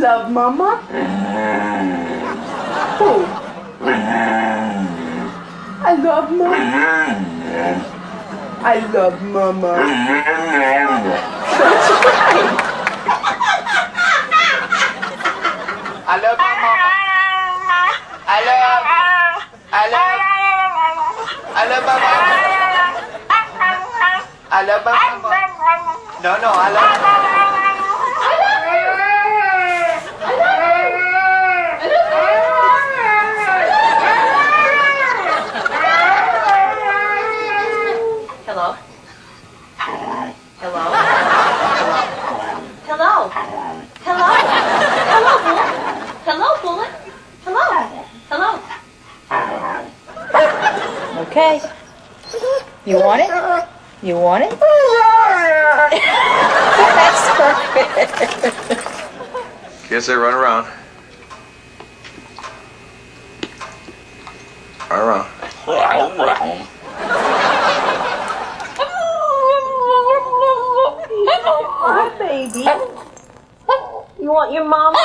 love Mama? Who? I love Mama. I love Mama. That's right. I love my mama. I love my mama. I love my mama. No, I love Hello? Hello? Hello? Hello? Hello, Bullet? Hello? Okay. You want it? You want it? That's perfect. Kids, they run around. Run around. Hi, baby. You want your mama?